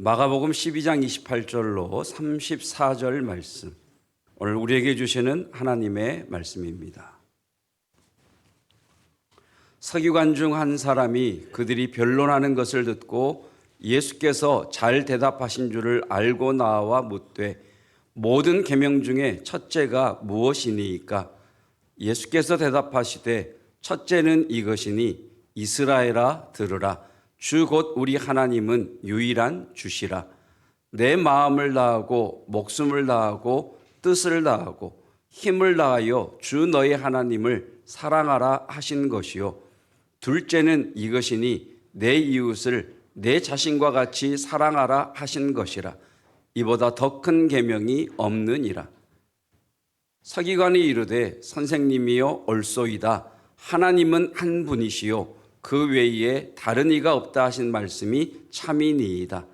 마가복음 12장 28절로 34절 말씀, 오늘 우리에게 주시는 하나님의 말씀입니다. 서기관 중 한 사람이 그들이 변론하는 것을 듣고 예수께서 잘 대답하신 줄을 알고 나와 묻되 모든 계명 중에 첫째가 무엇이니이까? 예수께서 대답하시되 첫째는 이것이니 이스라엘아 들으라. 주 곧 우리 하나님은 유일한 주시라. 내 마음을 다하고 목숨을 다하고 뜻을 다하고 힘을 다하여 주 너의 하나님을 사랑하라 하신 것이요. 둘째는 이것이니 내 이웃을 내 자신과 같이 사랑하라 하신 것이라. 이보다 더 큰 계명이 없느니라. 서기관이 이르되 선생님이여 옳소이다. 하나님은 한 분이시요 그 외에 다른 이가 없다 하신 말씀이 참이니이다.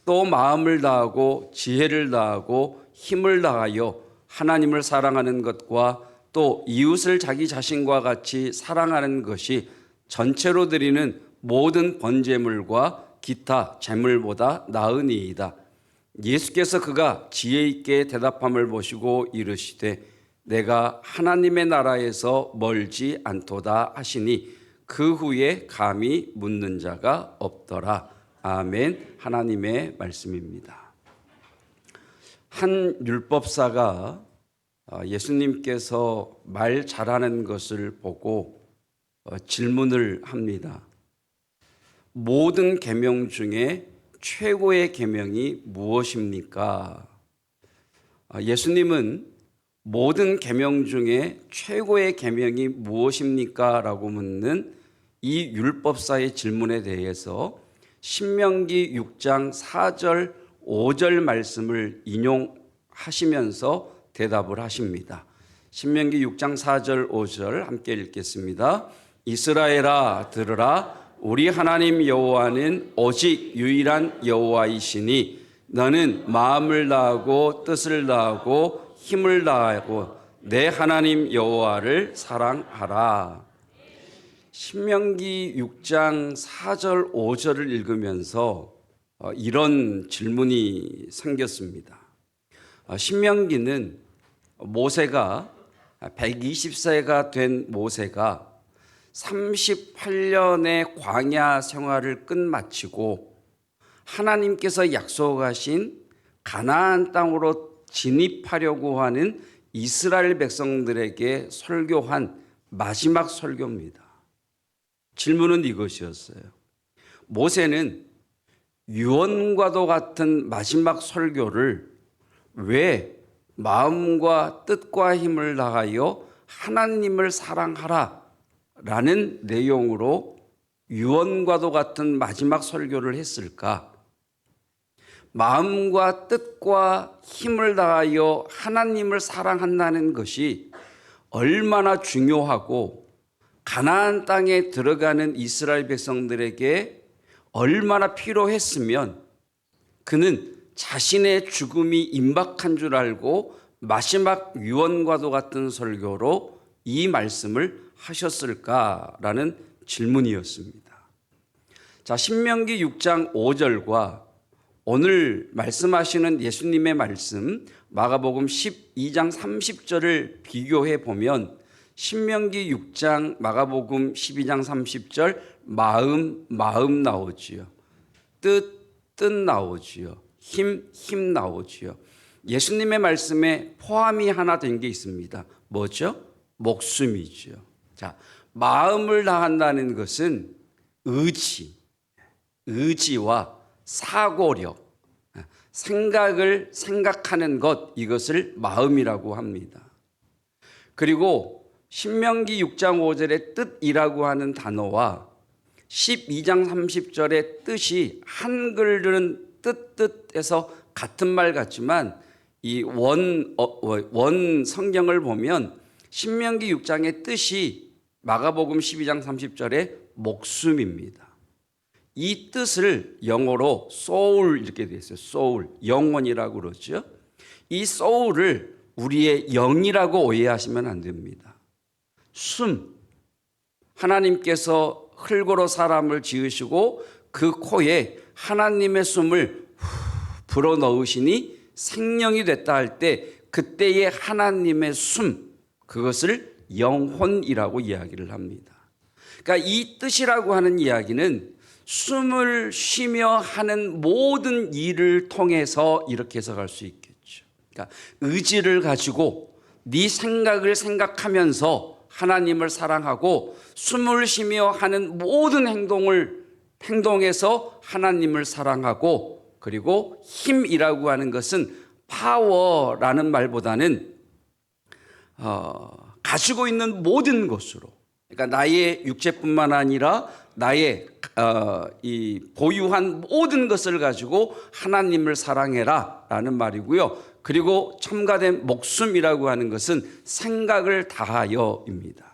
또 마음을 다하고 지혜를 다하고 힘을 다하여 하나님을 사랑하는 것과 또 이웃을 자기 자신과 같이 사랑하는 것이 전체로 드리는 모든 번제물과 기타 제물보다 나으니이다. 예수께서 그가 지혜 있게 대답함을 보시고 이르시되 내가 하나님의 나라에서 멀지 않도다 하시니 그 후에 감히 묻는 자가 없더라. 아멘. 하나님의 말씀입니다. 한 율법사가 예수님께서 말 잘하는 것을 보고 질문을 합니다. 모든 계명 중에 최고의 계명이 무엇입니까? 예수님은 모든 계명 중에 최고의 계명이 무엇입니까? 라고 묻는 이 율법사의 질문에 대해서 신명기 6장 4절 5절 말씀을 인용하시면서 대답을 하십니다. 신명기 6장 4절 5절 함께 읽겠습니다. 이스라엘아 들으라. 우리 하나님 여호와는 오직 유일한 여호와이시니 너는 마음을 다하고 뜻을 다하고 힘을 다하고 내 하나님 여호와를 사랑하라. 신명기 6장 4절 5절을 읽으면서 이런 질문이 생겼습니다. 신명기는 모세가 120세가 된 모세가 38년의 광야 생활을 끝마치고 하나님께서 약속하신 가나안 땅으로 진입하려고 하는 이스라엘 백성들에게 설교한 마지막 설교입니다. 질문은 이것이었어요. 모세는 유언과도 같은 마지막 설교를 왜 마음과 뜻과 힘을 다하여 하나님을 사랑하라 라는 내용으로 유언과도 같은 마지막 설교를 했을까? 마음과 뜻과 힘을 다하여 하나님을 사랑한다는 것이 얼마나 중요하고 가나안 땅에 들어가는 이스라엘 백성들에게 얼마나 필요했으면 그는 자신의 죽음이 임박한 줄 알고 마지막 유언과도 같은 설교로 이 말씀을 하셨을까라는 질문이었습니다. 자, 신명기 6장 5절과 오늘 말씀하시는 예수님의 말씀 마가복음 12장 30절을 비교해 보면 신명기 6장 마가복음 12장 30절 마음 나오지요. 뜻 나오지요. 힘 나오지요. 예수님의 말씀에 포함이 하나 된 게 있습니다. 뭐죠? 목숨이죠. 자, 마음을 다한다는 것은 의지와 사고력, 생각하는 것, 이것을 마음이라고 합니다. 그리고 신명기 6장 5절의 뜻이라고 하는 단어와 12장 30절의 뜻이 한글은 뜻에서 같은 말 같지만 이 원 성경을 보면 신명기 6장의 뜻이 마가복음 12장 30절의 목숨입니다. 이 뜻을 영어로 soul 이렇게 되어 있어요. soul, 영혼이라고 그러죠. 이 soul을 우리의 영이라고 오해하시면 안 됩니다. 숨, 하나님께서 흙으로 사람을 지으시고 그 코에 하나님의 숨을 후 불어넣으시니 생명이 됐다 할 때 그때의 하나님의 숨, 그것을 영혼이라고 이야기를 합니다. 그러니까 이 뜻이라고 하는 이야기는 숨을 쉬며 하는 모든 일을 통해서 이렇게 해석할 수 있겠죠. 그러니까 의지를 가지고 네 생각을 생각하면서 하나님을 사랑하고 숨을 쉬며 하는 모든 행동에서 하나님을 사랑하고, 그리고 힘이라고 하는 것은 파워라는 말보다는 가지고 있는 모든 것으로, 그러니까 나의 육체뿐만 아니라 나의 이 보유한 모든 것을 가지고 하나님을 사랑해라 라는 말이고요. 그리고 첨가된 목숨이라고 하는 것은 생각을 다하여입니다.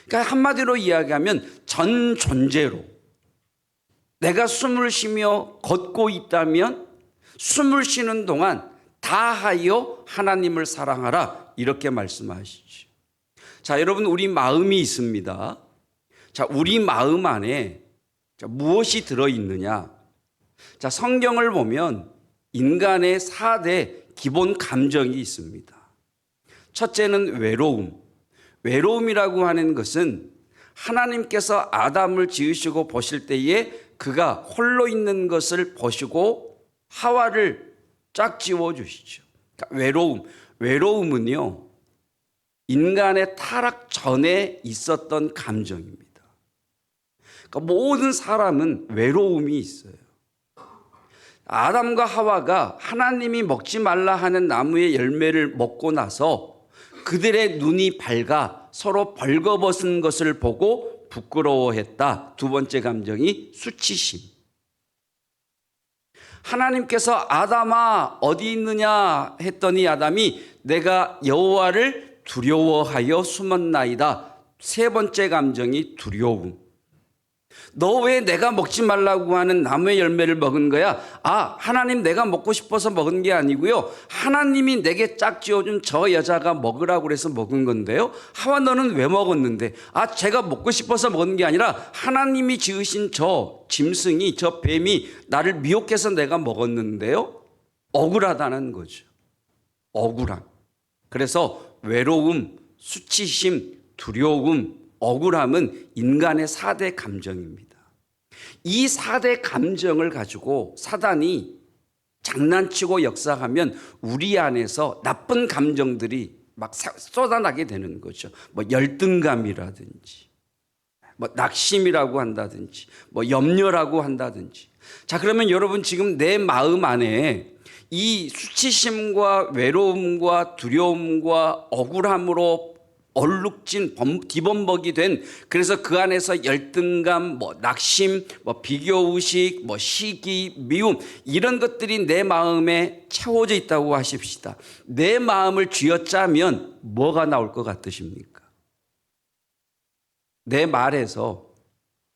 그러니까 한마디로 이야기하면 전 존재로 내가 숨을 쉬며 걷고 있다면 숨을 쉬는 동안 다하여 하나님을 사랑하라, 이렇게 말씀하시죠. 자, 여러분, 우리 마음이 있습니다. 자, 우리 마음 안에 무엇이 들어있느냐? 자, 성경을 보면 인간의 4대 기본 감정이 있습니다. 첫째는 외로움. 외로움이라고 하는 것은 하나님께서 아담을 지으시고 보실 때에 그가 홀로 있는 것을 보시고 하와를 쫙 지워주시죠. 그러니까 외로움은요, 인간의 타락 전에 있었던 감정입니다. 그러니까 모든 사람은 외로움이 있어요. 아담과 하와가 하나님이 먹지 말라 하는 나무의 열매를 먹고 나서 그들의 눈이 밝아 서로 벌거벗은 것을 보고 부끄러워했다. 두 번째 감정이 수치심. 하나님께서 아담아 어디 있느냐 했더니 아담이 내가 여호와를 두려워하여 숨었나이다. 세 번째 감정이 두려움. 너 왜 내가 먹지 말라고 하는 나무의 열매를 먹은 거야? 아, 하나님 내가 먹고 싶어서 먹은 게 아니고요. 하나님이 내게 짝지어준 저 여자가 먹으라고 그래서 먹은 건데요. 하와 너는 왜 먹었는데? 아, 제가 먹고 싶어서 먹은 게 아니라 하나님이 지으신 저 짐승이, 저 뱀이 나를 미혹해서 내가 먹었는데요. 억울하다는 거죠. 억울함. 그래서 외로움, 수치심, 두려움, 억울함은 인간의 4대 감정입니다. 이 4대 감정을 가지고 사단이 장난치고 역사하면 우리 안에서 나쁜 감정들이 막 쏟아나게 되는 거죠. 뭐 열등감이라든지, 뭐 낙심이라고 한다든지, 뭐 염려라고 한다든지. 자, 그러면 여러분 지금 내 마음 안에 이 수치심과 외로움과 두려움과 억울함으로 얼룩진 뒤범벅이 된, 그래서 그 안에서 열등감, 뭐 낙심, 뭐 비교의식, 뭐 시기, 미움, 이런 것들이 내 마음에 채워져 있다고 하십시다. 내 마음을 쥐어짜면 뭐가 나올 것 같으십니까? 내 말에서,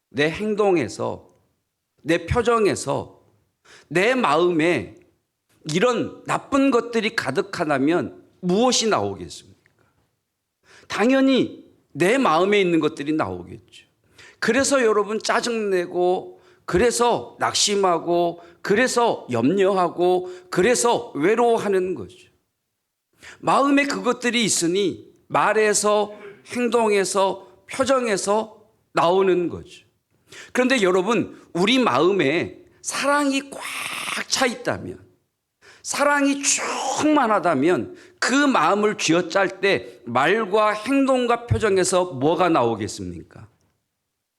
내 행동에서, 내 표정에서, 내 마음에 이런 나쁜 것들이 가득하다면 무엇이 나오겠습니까? 당연히 내 마음에 있는 것들이 나오겠죠. 그래서 여러분 짜증내고, 그래서 낙심하고, 그래서 염려하고, 그래서 외로워하는 거죠. 마음에 그것들이 있으니 말에서, 행동에서, 표정에서 나오는 거죠. 그런데 여러분, 우리 마음에 사랑이 꽉 차 있다면, 사랑이 충만하다면 그 마음을 쥐어짤 때 말과 행동과 표정에서 뭐가 나오겠습니까?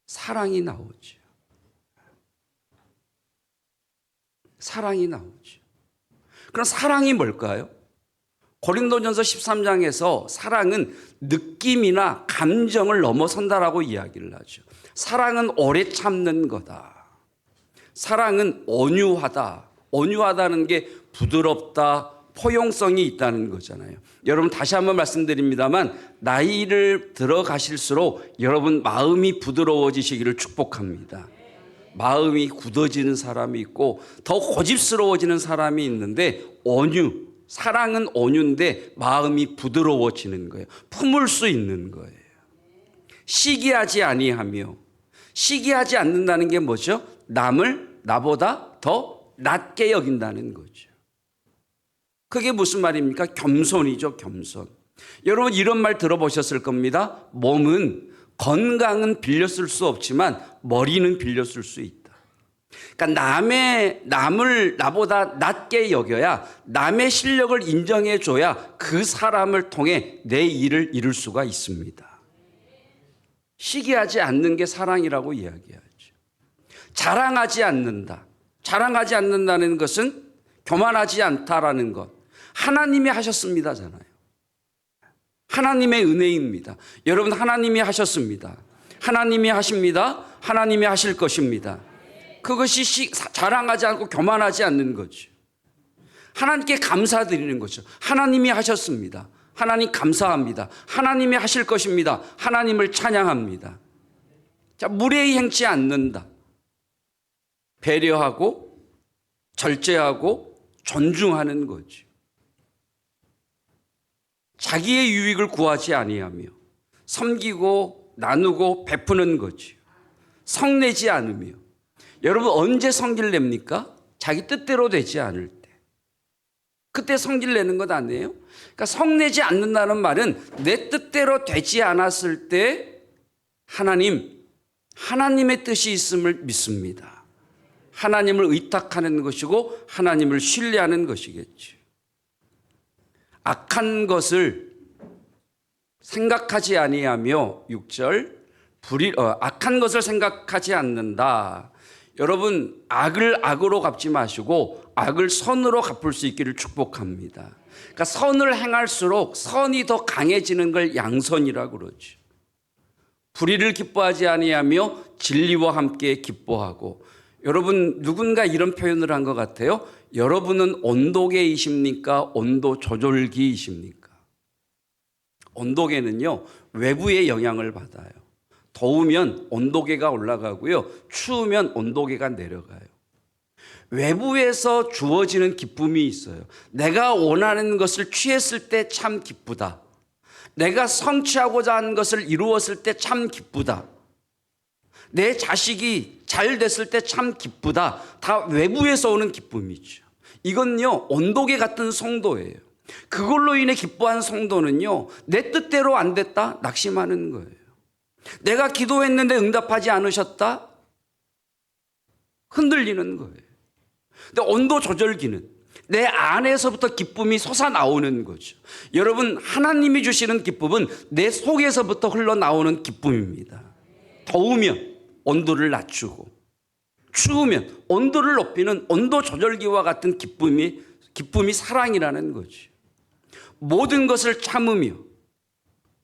사랑이 나오죠. 사랑이 나오죠. 그럼 사랑이 뭘까요? 고린도전서 13장에서 사랑은 느낌이나 감정을 넘어선다라고 이야기를 하죠. 사랑은 오래 참는 거다. 사랑은 온유하다. 온유하다는 게 부드럽다, 포용성이 있다는 거잖아요. 여러분 다시 한번 말씀드립니다만 나이를 들어가실수록 여러분 마음이 부드러워지시기를 축복합니다. 마음이 굳어지는 사람이 있고 더 고집스러워지는 사람이 있는데 사랑은 온유인데 마음이 부드러워지는 거예요. 품을 수 있는 거예요. 시기하지 아니하며, 시기하지 않는다는 게 뭐죠? 남을 나보다 더 낮게 여긴다는 거죠. 그게 무슨 말입니까? 겸손이죠, 겸손. 여러분 이런 말 들어보셨을 겁니다. 몸은, 건강은 빌렸을 수 없지만 머리는 빌렸을 수 있다. 그러니까 남을 나보다 낮게 여겨야, 남의 실력을 인정해 줘야 그 사람을 통해 내 일을 이룰 수가 있습니다. 시기하지 않는 게 사랑이라고 이야기하죠. 자랑하지 않는다. 자랑하지 않는다는 것은 교만하지 않다라는 것. 하나님이 하셨습니다잖아요. 하나님의 은혜입니다. 여러분 하나님이 하셨습니다. 하나님이 하십니다. 하나님이 하실 것입니다. 그것이 자랑하지 않고 교만하지 않는 거죠. 하나님께 감사드리는 거죠. 하나님이 하셨습니다. 하나님 감사합니다. 하나님이 하실 것입니다. 하나님을 찬양합니다. 자, 무례히 행치 않는다. 배려하고 절제하고 존중하는 거죠. 자기의 유익을 구하지 아니하며 섬기고 나누고 베푸는 거죠. 성내지 않으며. 여러분 언제 성질 냅니까? 자기 뜻대로 되지 않을 때. 그때 성질 내는 것 아니에요? 그러니까 성내지 않는다는 말은 내 뜻대로 되지 않았을 때 하나님의 뜻이 있음을 믿습니다. 하나님을 의탁하는 것이고 하나님을 신뢰하는 것이겠죠. 악한 것을 생각하지 아니하며 6절 악한 것을 생각하지 않는다. 여러분 악을 악으로 갚지 마시고 악을 선으로 갚을 수 있기를 축복합니다. 그러니까 선을 행할수록 선이 더 강해지는 걸 양선이라고 그러죠. 불의를 기뻐하지 아니하며 진리와 함께 기뻐하고. 여러분 누군가 이런 표현을 한 것 같아요. 여러분은 온도계이십니까? 온도 조절기이십니까? 온도계는요 외부의 영향을 받아요. 더우면 온도계가 올라가고요, 추우면 온도계가 내려가요. 외부에서 주어지는 기쁨이 있어요. 내가 원하는 것을 취했을 때 참 기쁘다. 내가 성취하고자 하는 것을 이루었을 때 참 기쁘다. 내 자식이 잘 됐을 때 참 기쁘다. 다 외부에서 오는 기쁨이죠. 이건요 온도계 같은 성도예요. 그걸로 인해 기뻐한 성도는요 내 뜻대로 안 됐다 낙심하는 거예요. 내가 기도했는데 응답하지 않으셨다 흔들리는 거예요. 근데 온도 조절기는 내 안에서부터 기쁨이 솟아나오는 거죠. 여러분 하나님이 주시는 기쁨은 내 속에서부터 흘러나오는 기쁨입니다. 더우면 온도를 낮추고 추우면 온도를 높이는 온도 조절기와 같은 기쁨이 사랑이라는 거죠. 모든 것을 참으며.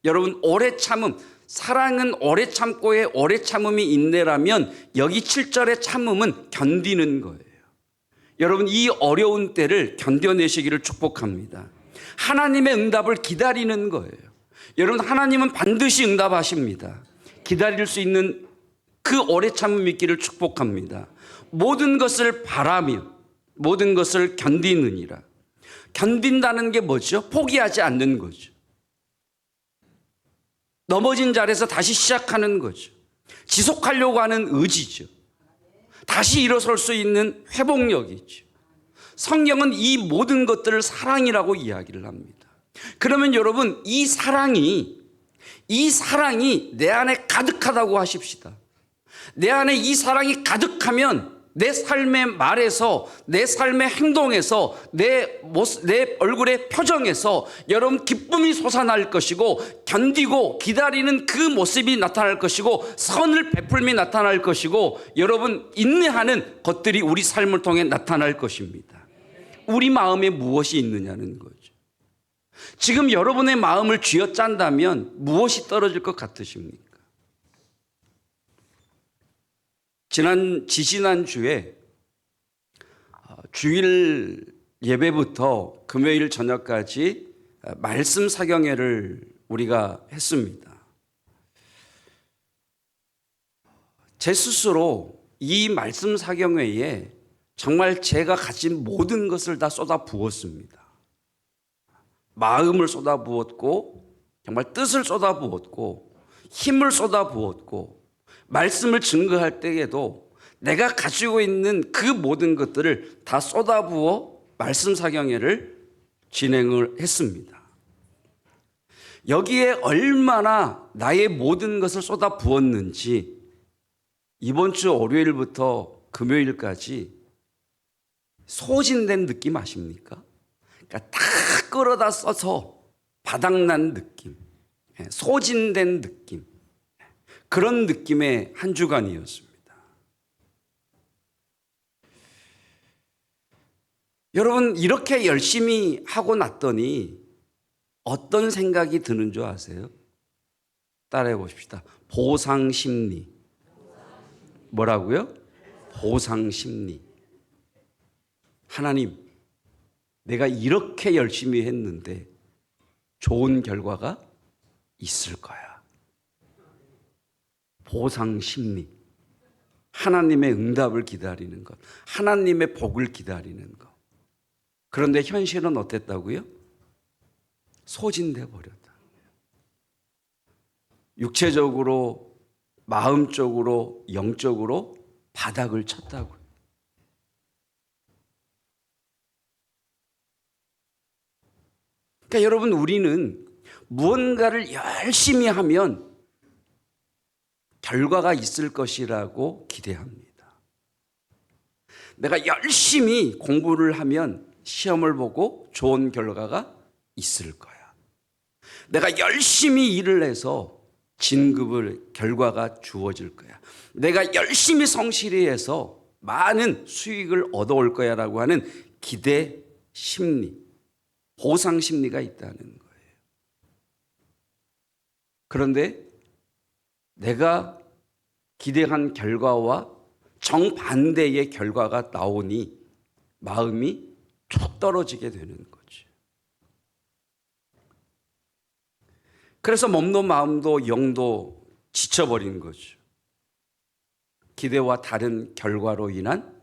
여러분 오래 참음, 사랑은 오래 참고의 오래 참음이 인내라면 여기 7절의 참음은 견디는 거예요. 여러분 이 어려운 때를 견뎌내시기를 축복합니다. 하나님의 응답을 기다리는 거예요. 여러분 하나님은 반드시 응답하십니다. 기다릴 수 있는 그 오래 참음이 있기를 축복합니다. 모든 것을 바라며 모든 것을 견디느니라. 견딘다는 게 뭐죠? 포기하지 않는 거죠. 넘어진 자리에서 다시 시작하는 거죠. 지속하려고 하는 의지죠. 다시 일어설 수 있는 회복력이죠. 성경은 이 모든 것들을 사랑이라고 이야기를 합니다. 그러면 여러분 이 사랑이 내 안에 가득하다고 하십시다. 내 안에 이 사랑이 가득하면 내 삶의 말에서, 내 삶의 행동에서, 내 얼굴의 표정에서 여러분 기쁨이 솟아날 것이고 견디고 기다리는 그 모습이 나타날 것이고 선을 베풀미 나타날 것이고 여러분 인내하는 것들이 우리 삶을 통해 나타날 것입니다. 우리 마음에 무엇이 있느냐는 거죠. 지금 여러분의 마음을 쥐어짠다면 무엇이 떨어질 것 같으십니까? 지지난 주에 주일 예배부터 금요일 저녁까지 말씀 사경회를 우리가 했습니다. 제 스스로 이 말씀 사경회에 정말 제가 가진 모든 것을 다 쏟아 부었습니다. 마음을 쏟아 부었고 정말 뜻을 쏟아 부었고 힘을 쏟아 부었고 말씀을 증거할 때에도 내가 가지고 있는 그 모든 것들을 다 쏟아부어 말씀 사경회를 진행을 했습니다. 여기에 얼마나 나의 모든 것을 쏟아 부었는지 이번 주 월요일부터 금요일까지 소진된 느낌 아십니까? 그러니까 다 끌어다 써서 바닥난 느낌, 소진된 느낌, 그런 느낌의 한 주간이었습니다. 여러분, 이렇게 열심히 하고 났더니 어떤 생각이 드는 줄 아세요? 따라해 보십시다. 보상심리. 뭐라고요? 보상심리. 하나님, 내가 이렇게 열심히 했는데 좋은 결과가 있을 거야. 보상심리. 하나님의 응답을 기다리는 것, 하나님의 복을 기다리는 것. 그런데 현실은 어땠다고요? 소진돼 버렸다. 육체적으로, 마음적으로, 영적으로 바닥을 쳤다고요. 그러니까 여러분, 우리는 무언가를 열심히 하면 결과가 있을 것이라고 기대합니다. 내가 열심히 공부를 하면 시험을 보고 좋은 결과가 있을 거야. 내가 열심히 일을 해서 진급을, 결과가 주어질 거야. 내가 열심히 성실히 해서 많은 수익을 얻어올 거야 라고 하는 기대 심리, 보상 심리가 있다는 거예요. 그런데 내가 기대한 결과와 정반대의 결과가 나오니 마음이 툭 떨어지게 되는 거죠. 그래서 몸도 마음도 영도 지쳐버린 거죠. 기대와 다른 결과로 인한,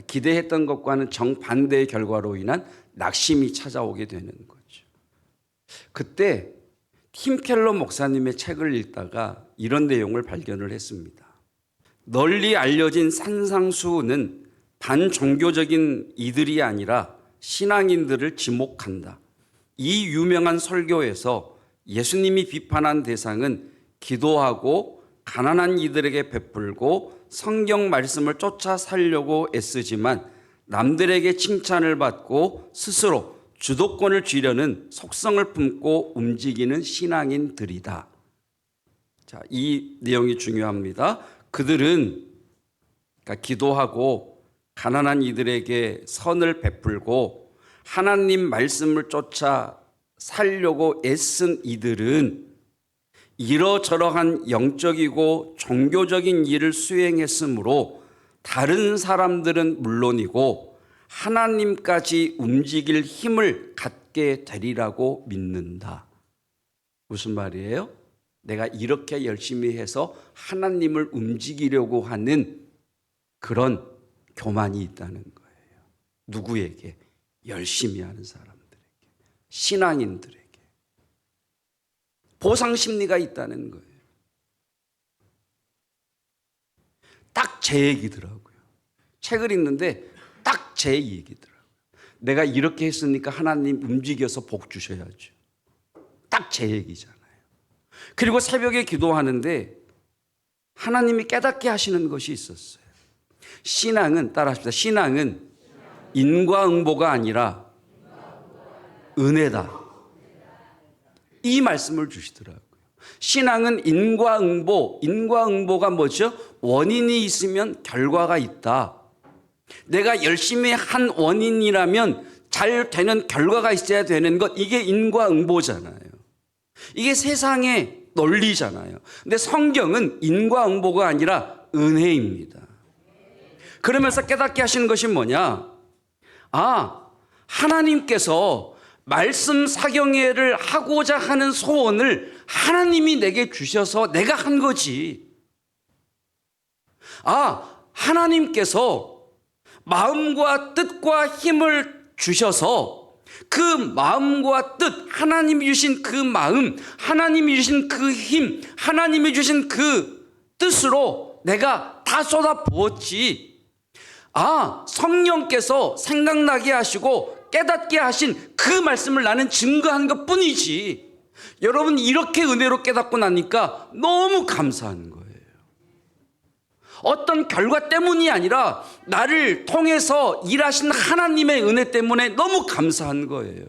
기대했던 것과는 정반대의 결과로 인한 낙심이 찾아오게 되는 거죠. 그때 팀 켈러 목사님의 책을 읽다가 이런 내용을 발견을 했습니다. 널리 알려진 산상수훈은 반종교적인 이들이 아니라 신앙인들을 지목한다. 이 유명한 설교에서 예수님이 비판한 대상은 기도하고 가난한 이들에게 베풀고 성경 말씀을 쫓아 살려고 애쓰지만 남들에게 칭찬을 받고 스스로 주도권을 쥐려는 속성을 품고 움직이는 신앙인들이다. 자, 이 내용이 중요합니다. 그들은 그러니까 기도하고 가난한 이들에게 선을 베풀고 하나님 말씀을 쫓아 살려고 애쓴 이들은 이러저러한 영적이고 종교적인 일을 수행했으므로 다른 사람들은 물론이고 하나님까지 움직일 힘을 갖게 되리라고 믿는다. 무슨 말이에요? 내가 이렇게 열심히 해서 하나님을 움직이려고 하는 그런 교만이 있다는 거예요. 누구에게? 열심히 하는 사람들에게, 신앙인들에게. 보상심리가 있다는 거예요. 딱 제 얘기더라고요. 책을 읽는데 딱 제 얘기더라고요. 내가 이렇게 했으니까 하나님 움직여서 복 주셔야죠. 딱 제 얘기잖아요. 그리고 새벽에 기도하는데 하나님이 깨닫게 하시는 것이 있었어요. 신앙은, 따라합시다. 신앙은 인과응보가 아니라 은혜다. 이 말씀을 주시더라고요. 신앙은 인과응보가 뭐죠? 원인이 있으면 결과가 있다. 내가 열심히 한 원인이라면 잘 되는 결과가 있어야 되는 것, 이게 인과응보잖아요. 이게 세상의 논리잖아요. 근데 성경은 인과응보가 아니라 은혜입니다. 그러면서 깨닫게 하시는 것이 뭐냐? 하나님께서 말씀 사경회를 하고자 하는 소원을 하나님이 내게 주셔서 내가 한 거지. 하나님께서 마음과 뜻과 힘을 주셔서 그 마음과 뜻, 하나님이 주신 그 마음, 하나님이 주신 그 힘, 하나님이 주신 그 뜻으로 내가 다 다 쏟아 부었지. 성령께서 생각나게 하시고 깨닫게 하신 그 말씀을 나는 증거한 것 뿐이지. 여러분, 이렇게 은혜로 깨닫고 나니까 너무 감사한 거예요. 어떤 결과 때문이 아니라 나를 통해서 일하신 하나님의 은혜 때문에 너무 감사한 거예요.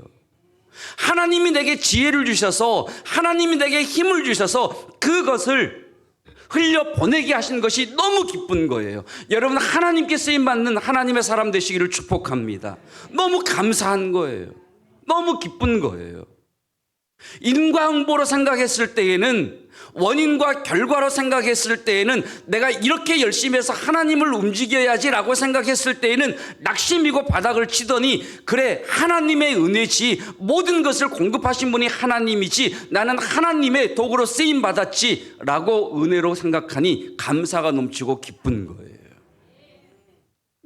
하나님이 내게 지혜를 주셔서, 하나님이 내게 힘을 주셔서 그것을 흘려 보내게 하신 것이 너무 기쁜 거예요. 여러분, 하나님께 쓰임받는 하나님의 사람 되시기를 축복합니다. 너무 감사한 거예요. 너무 기쁜 거예요. 인과응보로 생각했을 때에는, 원인과 결과로 생각했을 때에는, 내가 이렇게 열심히 해서 하나님을 움직여야지라고 생각했을 때에는 낙심이고 바닥을 치더니, 그래, 하나님의 은혜지, 모든 것을 공급하신 분이 하나님이지, 나는 하나님의 도구로 쓰임받았지 라고 은혜로 생각하니 감사가 넘치고 기쁜 거예요.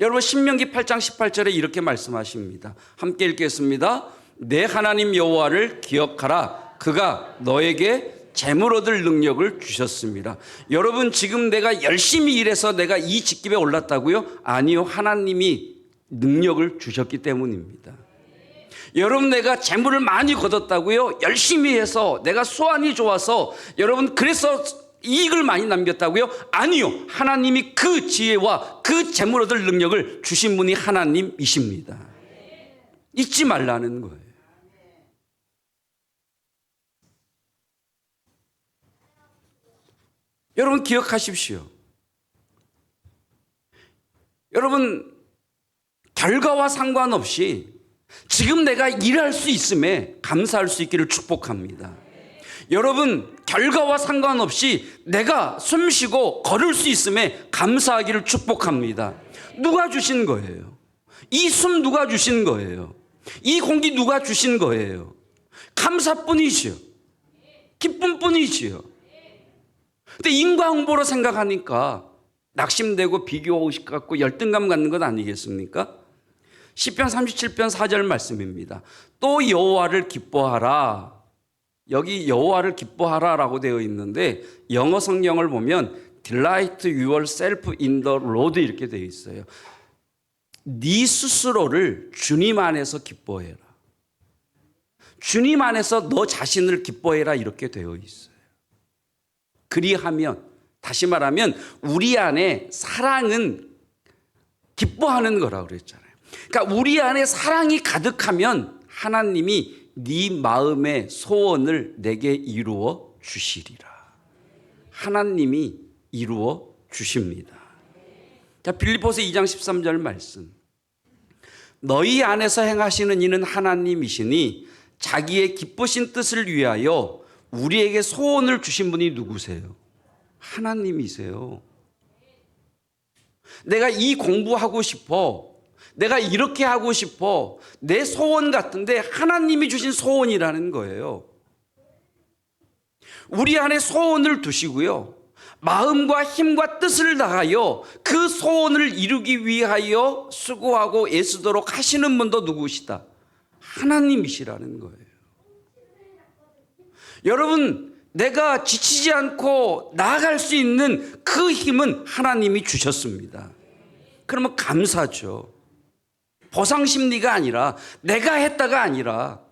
여러분, 신명기 8장 18절에 이렇게 말씀하십니다. 함께 읽겠습니다. 내 하나님 여호와를 기억하라. 그가 너에게 재물 얻을 능력을 주셨습니다. 여러분, 지금 내가 열심히 일해서 내가 이 직급에 올랐다고요? 아니요. 하나님이 능력을 주셨기 때문입니다. 여러분, 내가 재물을 많이 거뒀다고요? 열심히 해서 내가 수완이 좋아서, 여러분, 그래서 이익을 많이 남겼다고요? 아니요. 하나님이 그 지혜와 그 재물 얻을 능력을 주신 분이 하나님이십니다. 잊지 말라는 거예요. 여러분, 기억하십시오. 여러분, 결과와 상관없이 지금 내가 일할 수 있음에 감사할 수 있기를 축복합니다. 여러분, 결과와 상관없이 내가 숨쉬고 걸을 수 있음에 감사하기를 축복합니다. 누가 주신 거예요? 이 숨 누가 주신 거예요? 이 공기 누가 주신 거예요? 감사뿐이지요. 기쁨뿐이지요. 근데 인과응보로 생각하니까 낙심되고 비교하고 싶고 열등감 갖는 것 아니겠습니까? 시편 37편 4절 말씀입니다. 또 여호와를 기뻐하라. 여기 여호와를 기뻐하라라고 되어 있는데, 영어 성경을 보면 Delight yourself in the Lord 이렇게 되어 있어요. 네 스스로를 주님 안에서 기뻐해라. 주님 안에서 너 자신을 기뻐해라 이렇게 되어 있어요. 그리하면, 다시 말하면 우리 안에 사랑은 기뻐하는 거라고 그랬잖아요. 그러니까 우리 안에 사랑이 가득하면 하나님이 네 마음의 소원을 내게 이루어 주시리라. 하나님이 이루어 주십니다. 자, 빌립보서 2장 13절 말씀. 너희 안에서 행하시는 이는 하나님이시니 자기의 기쁘신 뜻을 위하여 우리에게 소원을 주신 분이 누구세요? 하나님이세요. 내가 이 공부하고 싶어, 내가 이렇게 하고 싶어, 내 소원 같은데 하나님이 주신 소원이라는 거예요. 우리 안에 소원을 두시고요, 마음과 힘과 뜻을 다하여 그 소원을 이루기 위하여 수고하고 애쓰도록 하시는 분도 누구시다? 하나님이시라는 거예요. 여러분, 내가 지치지 않고 나아갈 수 있는 그 힘은 하나님이 주셨습니다. 그러면 감사죠. 보상 심리가 아니라, 내가 했다가 아니라,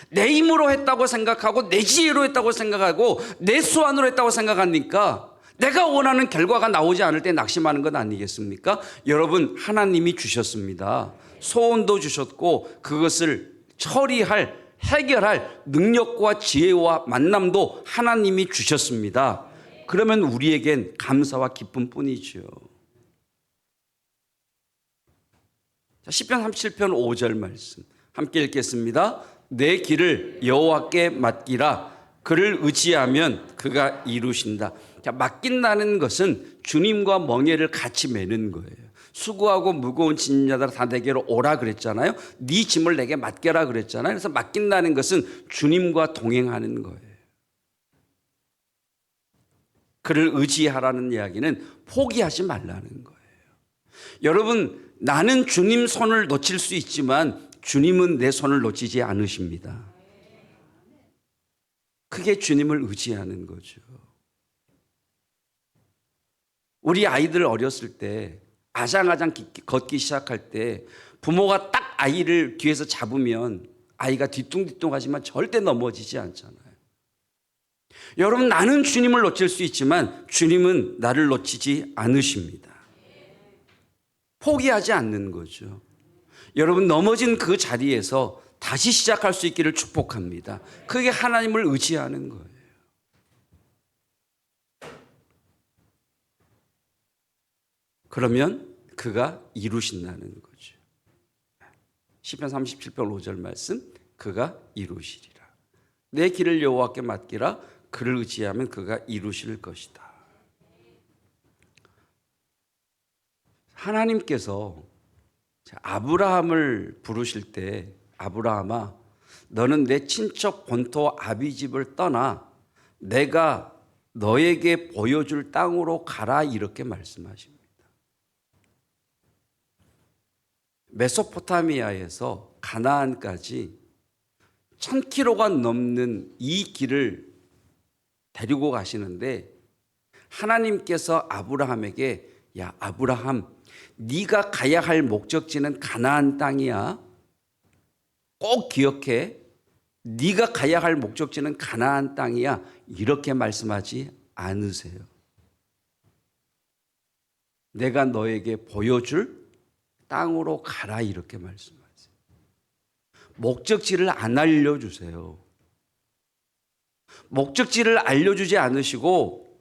내 힘으로 했다고 생각하고 내 지혜로 했다고 생각하고 내 수완으로 했다고 생각하니까 내가 원하는 결과가 나오지 않을 때 낙심하는 것 아니겠습니까? 여러분, 하나님이 주셨습니다. 소원도 주셨고 그것을 처리할, 해결할 능력과 지혜와 만남도 하나님이 주셨습니다. 그러면 우리에겐 감사와 기쁨뿐이죠. 시편 37편 5절 말씀 함께 읽겠습니다. 내 길을 여호와께 맡기라. 그를 의지하면 그가 이루신다. 자, 맡긴다는 것은 주님과 멍에를 같이 매는 거예요. 수고하고 무거운 짐진 자들아 다 내게로 오라 그랬잖아요. 네 짐을 내게 맡겨라 그랬잖아요. 그래서 맡긴다는 것은 주님과 동행하는 거예요. 그를 의지하라는 이야기는 포기하지 말라는 거예요. 여러분, 나는 주님 손을 놓칠 수 있지만 주님은 내 손을 놓치지 않으십니다. 그게 주님을 의지하는 거죠. 우리 아이들 어렸을 때 아장아장 걷기 시작할 때 부모가 딱 아이를 뒤에서 잡으면 아이가 뒤뚱뒤뚱하지만 절대 넘어지지 않잖아요. 여러분, 나는 주님을 놓칠 수 있지만 주님은 나를 놓치지 않으십니다. 포기하지 않는 거죠. 여러분, 넘어진 그 자리에서 다시 시작할 수 있기를 축복합니다. 그게 하나님을 의지하는 거예요. 그러면 그가 이루신다는 거죠. 시편 37편 5절 말씀, 그가 이루시리라. 내 길을 여호와께 맡기라. 그를 의지하면 그가 이루실 것이다. 하나님께서 아브라함을 부르실 때, 아브라함아, 너는 내 친척 본토 아비집을 떠나 내가 너에게 보여줄 땅으로 가라, 이렇게 말씀하십니다. 메소포타미아에서 가나안까지 1000km가 넘는 이 길을 데리고 가시는데 하나님께서 아브라함에게, 야 아브라함, 네가 가야 할 목적지는 가나안 땅이야. 꼭 기억해. 네가 가야 할 목적지는 가나안 땅이야. 이렇게 말씀하지 않으세요. 내가 너에게 보여줄 땅으로 가라, 이렇게 말씀하세요. 목적지를 안 알려주세요. 목적지를 알려주지 않으시고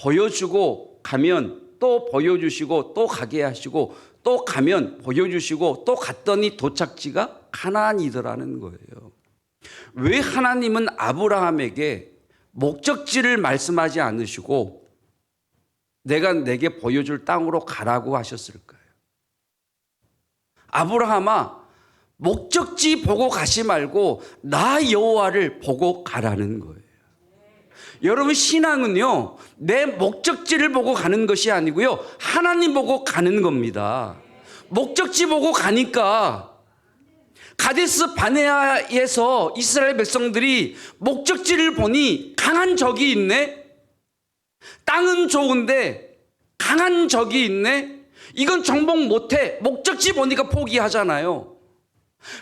보여주고 가면 또 보여주시고 또 가게 하시고 또 가면 보여주시고 또 갔더니 도착지가 가나안이더라는 거예요. 왜 하나님은 아브라함에게 목적지를 말씀하지 않으시고 내가 내게 보여줄 땅으로 가라고 하셨을까요? 아브라함아, 목적지 보고 가지 말고 나 여호와를 보고 가라는 거예요. 여러분, 신앙은요, 내 목적지를 보고 가는 것이 아니고요, 하나님 보고 가는 겁니다. 목적지 보고 가니까 가데스 바네아에서 이스라엘 백성들이 목적지를 보니 강한 적이 있네. 땅은 좋은데 강한 적이 있네. 이건 정복 못해. 목적지 보니까 포기하잖아요.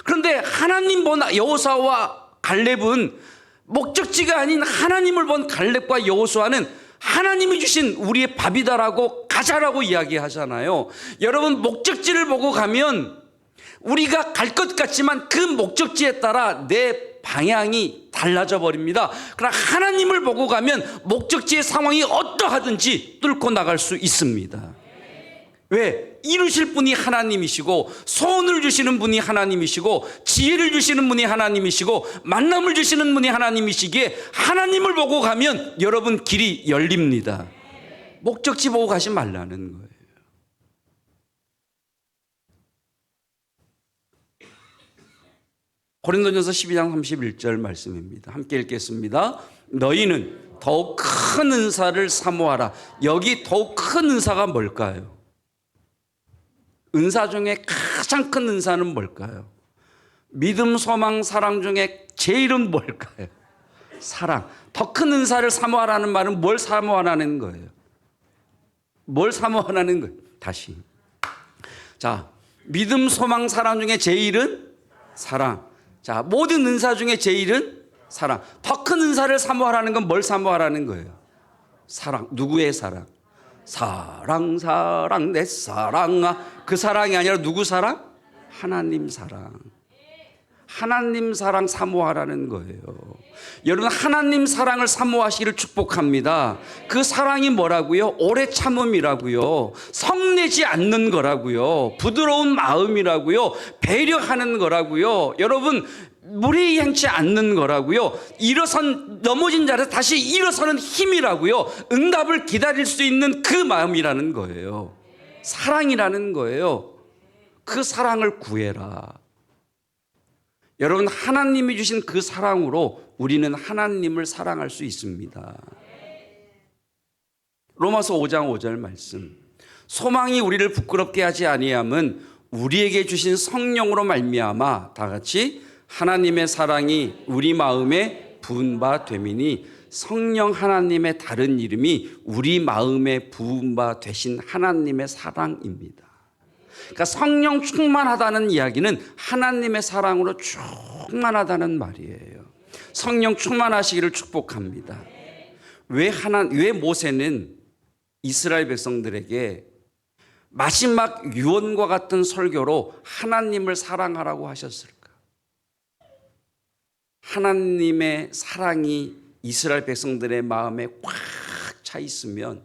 그런데 하나님 본 여호수아와 갈렙은 목적지가 아닌 하나님을 본 갈렙과 여호수아는 하나님이 주신 우리의 밥이다라고 가자라고 이야기하잖아요. 여러분, 목적지를 보고 가면 우리가 갈 것 같지만 그 목적지에 따라 내 방향이 달라져 버립니다. 그러나 하나님을 보고 가면 목적지의 상황이 어떠하든지 뚫고 나갈 수 있습니다. 왜? 이루실 분이 하나님이시고 소원을 주시는 분이 하나님이시고 지혜를 주시는 분이 하나님이시고 만남을 주시는 분이 하나님이시기에 하나님을 보고 가면 여러분 길이 열립니다. 목적지 보고 가지 말라는 거예요. 고린도전서 12장 31절 말씀입니다. 함께 읽겠습니다. 너희는 더욱 큰 은사를 사모하라. 여기 더욱 큰 은사가 뭘까요? 은사 중에 가장 큰 은사는 뭘까요? 믿음, 소망, 사랑 중에 제일은 뭘까요? 사랑. 더 큰 은사를 사모하라는 말은 뭘 사모하라는 거예요? 뭘 사모하라는 거예요? 다시. 자, 믿음, 소망, 사랑 중에 제일은 사랑. 자, 모든 은사 중에 제일은 사랑. 더 큰 은사를 사모하라는 건 뭘 사모하라는 거예요? 사랑. 누구의 사랑? 사랑, 사랑, 내 사랑아. 그 사랑이 아니라 누구 사랑? 하나님 사랑. 하나님 사랑 사모하라는 거예요. 여러분, 하나님 사랑을 사모하시기를 축복합니다. 그 사랑이 뭐라고요? 오래 참음이라고요. 성내지 않는 거라고요. 부드러운 마음이라고요. 배려하는 거라고요. 여러분, 무례히 행치 않는 거라고요. 넘어진 자리에서 다시 일어서는 힘이라고요. 응답을 기다릴 수 있는 그 마음이라는 거예요. 사랑이라는 거예요. 그 사랑을 구해라. 여러분, 하나님이 주신 그 사랑으로 우리는 하나님을 사랑할 수 있습니다. 로마서 5장 5절 말씀. 소망이 우리를 부끄럽게 하지 아니함은 우리에게 주신 성령으로 말미암아 다 같이 하나님의 사랑이 우리 마음에 부은 바 됨이니 성령 하나님의 다른 이름이 우리 마음에 부은 바 되신 하나님의 사랑입니다. 그러니까 성령 충만하다는 이야기는 하나님의 사랑으로 충만하다는 말이에요. 성령 충만하시기를 축복합니다. 왜 모세는 이스라엘 백성들에게 마지막 유언과 같은 설교로 하나님을 사랑하라고 하셨을까? 하나님의 사랑이 이스라엘 백성들의 마음에 꽉 차 있으면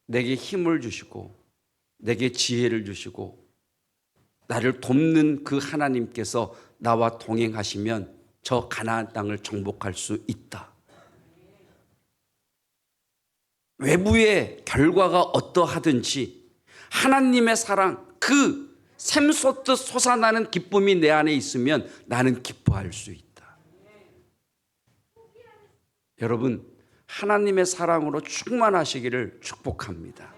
내게 힘을 주시고 내게 지혜를 주시고 나를 돕는 그 하나님께서 나와 동행하시면 저 가나안 땅을 정복할 수 있다. 외부의 결과가 어떠하든지 하나님의 사랑, 그 샘솟듯 솟아나는 기쁨이 내 안에 있으면 나는 기뻐할 수 있다. 여러분, 하나님의 사랑으로 충만하시기를 축복합니다.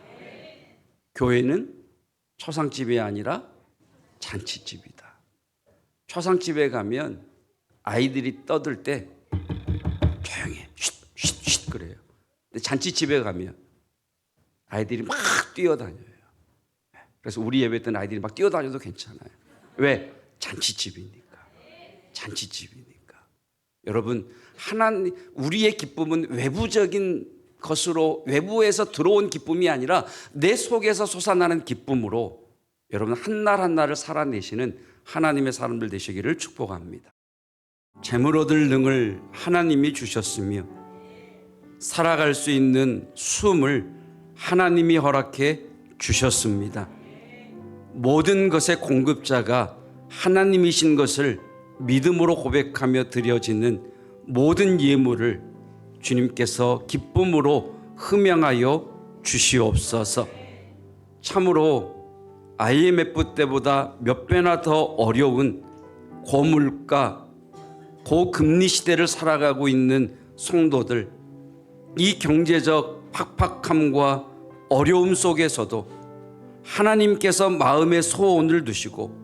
교회는 초상집이 아니라 잔치집이다. 초상집에 가면 아이들이 떠들 때 조용히 쉿 그래요. 근데 잔치집에 가면 아이들이 막 뛰어다녀요. 그래서 우리 예배 때는 아이들이 막 뛰어다녀도 괜찮아요. 왜? 잔치집이니까. 잔치집이니까. 여러분, 하나님, 우리의 기쁨은 외부적인 것으로, 외부에서 들어온 기쁨이 아니라 내 속에서 솟아나는 기쁨으로 여러분 한날 한날을 살아내시는 하나님의 사람들 되시기를 축복합니다. 재물 얻을 능을 하나님이 주셨으며 살아갈 수 있는 숨을 하나님이 허락해 주셨습니다. 모든 것의 공급자가 하나님이신 것을 믿음으로 고백하며 드려지는 모든 예물을 주님께서 기쁨으로 흠양하여 주시옵소서. 참으로 IMF 때보다 몇 배나 더 어려운 고물가, 고금리 시대를 살아가고 있는 성도들, 이 경제적 팍팍함과 어려움 속에서도 하나님께서 마음의 소원을 두시고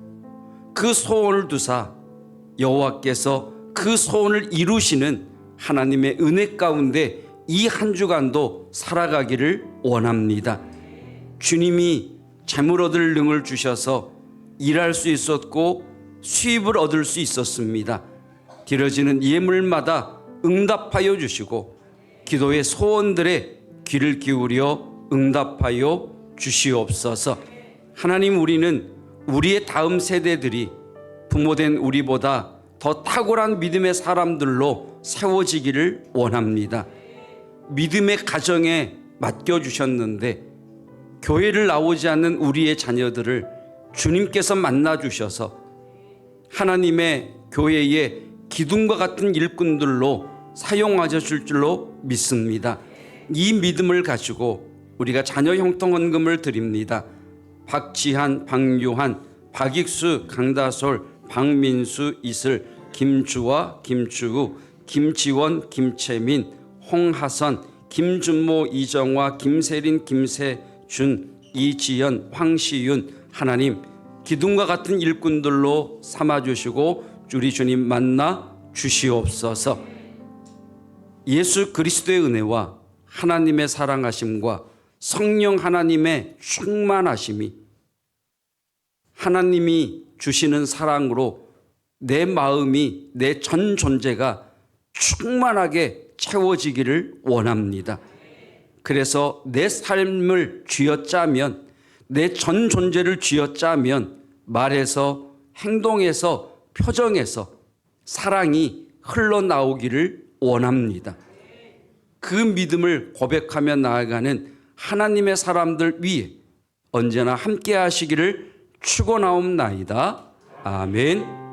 그 소원을 두사 여호와께서 그 소원을 이루시는 하나님의 은혜 가운데 이 한 주간도 살아가기를 원합니다. 주님이 재물 얻을 능을 주셔서 일할 수 있었고 수입을 얻을 수 있었습니다. 드려지는 예물마다 응답하여 주시고 기도의 소원들에 귀를 기울여 응답하여 주시옵소서. 하나님, 우리는 우리의 다음 세대들이 부모된 우리보다 더 탁월한 믿음의 사람들로 세워지기를 원합니다. 믿음의 가정에 맡겨주셨는데 교회를 나오지 않는 우리의 자녀들을 주님께서 만나주셔서 하나님의 교회의 기둥과 같은 일꾼들로 사용하실 줄로 믿습니다. 이 믿음을 가지고 우리가 자녀 형통헌금을 드립니다. 박지한, 박유한, 박익수, 강다솔, 박민수, 이슬, 김주화, 김주우, 김지원, 김채민, 홍하선, 김준모, 이정화, 김세린, 김세준, 이지연, 황시윤, 하나님 기둥과 같은 일꾼들로 삼아주시고 우리 주님 만나 주시옵소서. 예수 그리스도의 은혜와 하나님의 사랑하심과 성령 하나님의 충만하심이 하나님이 주시는 사랑으로 내 마음이, 내 전 존재가 충만하게 채워지기를 원합니다. 그래서 내 삶을 쥐어짜면, 내 전 존재를 쥐어짜면 말에서, 행동에서, 표정에서 사랑이 흘러나오기를 원합니다. 그 믿음을 고백하며 나아가는 하나님의 사람들 위에 언제나 함께 하시기를 축원하옵나이다. 아멘.